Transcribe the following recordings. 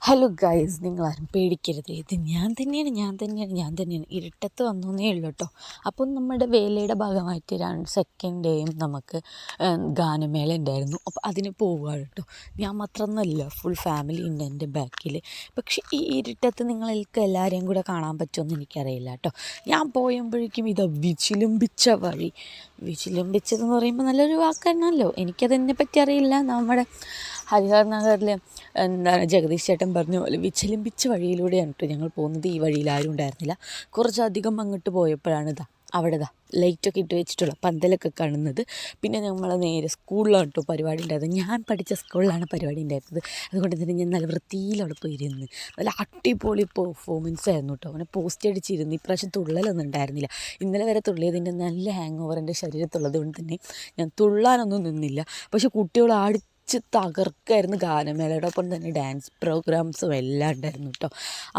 Hello guys, നിങ്ങളാരും പേടിക്കരുത്. ഇത് ഞാൻ തന്നെയാണ്. ഇരുട്ടത്ത് വന്നേ ഉള്ളൂ കേട്ടോ. അപ്പം നമ്മുടെ വേലയുടെ ഭാഗമായിട്ട് സെക്കൻഡ് ഡേയും നമുക്ക് ഗാനമേള ഉണ്ടായിരുന്നു. അപ്പോൾ അതിന് പോവുകയാണ് കേട്ടോ. ഞാൻ മാത്രമൊന്നുമല്ല, ഫുൾ ഫാമിലി ഉണ്ട് എൻ്റെ ബാക്കിൽ. പക്ഷേ ഈ ഇരുട്ടത്ത് നിങ്ങൾക്ക് എല്ലാവരെയും കൂടെ കാണാൻ പറ്റുമെന്ന് എനിക്കറിയില്ല കേട്ടോ. ഞാൻ പോയപ്പോഴേക്കും ഇത് വിചിലംബിച്ചതെന്ന് പറയുമ്പോൾ നല്ലൊരു വാക്കാണല്ലോ. എനിക്കതിനെ പറ്റി അറിയില്ല. നമ്മുടെ ഹരിഹർ നഗറിൽ എന്താണ് ജഗദീഷ് ചേട്ടൻ പറഞ്ഞ പോലെ വിചലിമ്പിച്ച വഴിയിലൂടെയാണ് കേട്ടോ ഞങ്ങൾ പോകുന്നത്. ഈ വഴിയിൽ ആരും ഉണ്ടായിരുന്നില്ല. കുറച്ചധികം അങ്ങോട്ട് പോയപ്പോഴാണ് അവിടെ ലൈറ്റൊക്കെ ഇട്ട് വെച്ചിട്ടുള്ള പന്തലൊക്കെ കാണുന്നത്. പിന്നെ നമ്മൾ നേരെ സ്കൂളിലാണ് കേട്ടോ പരിപാടി ഉണ്ടായിരുന്നത്. ഞാൻ പഠിച്ച സ്കൂളിലാണ് പരിപാടി ഉണ്ടായിരുന്നത്. അതുകൊണ്ട് തന്നെ ഞാൻ നല്ല വൃത്തിയിലവിടെ പോയിരുന്ന് നല്ല അടിപൊളി പെർഫോമൻസ് ആയിരുന്നു കേട്ടോ. അങ്ങനെ പോസ്റ്റ് അടിച്ചിരുന്നു. ഇപ്രാവശ്യം തുള്ളലൊന്നും ഉണ്ടായിരുന്നില്ല. ഇന്നലെ വരെ തുള്ളിയതിൻ്റെ നല്ല ഹാങ് ഓവർ എൻ്റെ ശരീരത്തുള്ളത് കൊണ്ട് തന്നെ ഞാൻ തുള്ളാനൊന്നും നിന്നില്ല. പക്ഷെ കുട്ടികൾ തകർക്കായിരുന്നു. ഗാനമേളയുടെ ഒപ്പം തന്നെ ഡാൻസ് പ്രോഗ്രാംസും എല്ലാം ഉണ്ടായിരുന്നു കേട്ടോ.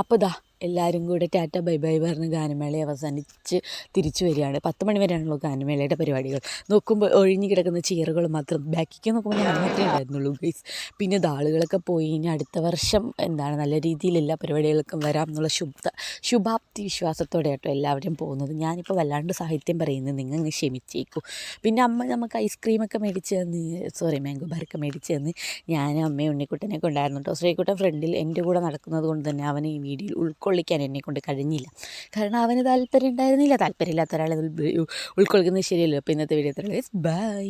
അപ്പോൾ എല്ലാവരും കൂടെ ടാറ്റ ബൈ ബൈ പറഞ്ഞ് ഗാനമേള അവസാനിച്ച് തിരിച്ചു വരികയാണ്. 10 മണി വരെയാണല്ലോ ഗാനമേളയുടെ പരിപാടികൾ. നോക്കുമ്പോൾ ഒഴിഞ്ഞു കിടക്കുന്ന ചെയറുകൾ മാത്രം. ബാക്കിക്ക് നോക്കുമ്പോൾ ഞാൻ മാത്രമേ ഉണ്ടായിരുന്നുള്ളൂ ഗൈസ്. പിന്നെ ആളുകളൊക്കെ പോയി. ഇനി അടുത്ത വർഷം നല്ല രീതിയിൽ എല്ലാ പരിപാടികൾക്കും വരാം എന്നുള്ള ശുഭാപ്തി വിശ്വാസത്തോടെ കേട്ടോ എല്ലാവരും പോകുന്നത്. ഞാനിപ്പോൾ വല്ലാണ്ട് സാഹിത്യം പറയുന്നത് നിങ്ങൾ ക്ഷമിച്ചേക്കും. പിന്നെ അമ്മ നമുക്ക് ഐസ്ക്രീമൊക്കെ മേടിച്ച് തന്ന്, മാംഗോ ബാറൊക്കെ മേടിച്ച് തന്ന് ഞാനും അമ്മയും ഉണ്ണിക്കുട്ടനെയൊക്കെ ഉണ്ടായിരുന്നു കേട്ടോ. ശ്രീകുട്ടൻ ഫ്രണ്ടിൽ എൻ്റെ കൂടെ നടക്കുന്നത് കൊണ്ട് തന്നെ അവനെ ഈ വീഡിയോയിൽ ഉൾക്കൊള്ളിക്കാൻ എന്നെക്കൊണ്ട് കഴിഞ്ഞില്ല. കാരണം അവന് താല്പര്യമില്ലാത്ത ഒരാളെ ഉൾക്കൊള്ളിക്കുന്നത് ശരിയല്ലോ. അപ്പോൾ ഇന്നത്തെ വീഡിയോ ബൈ.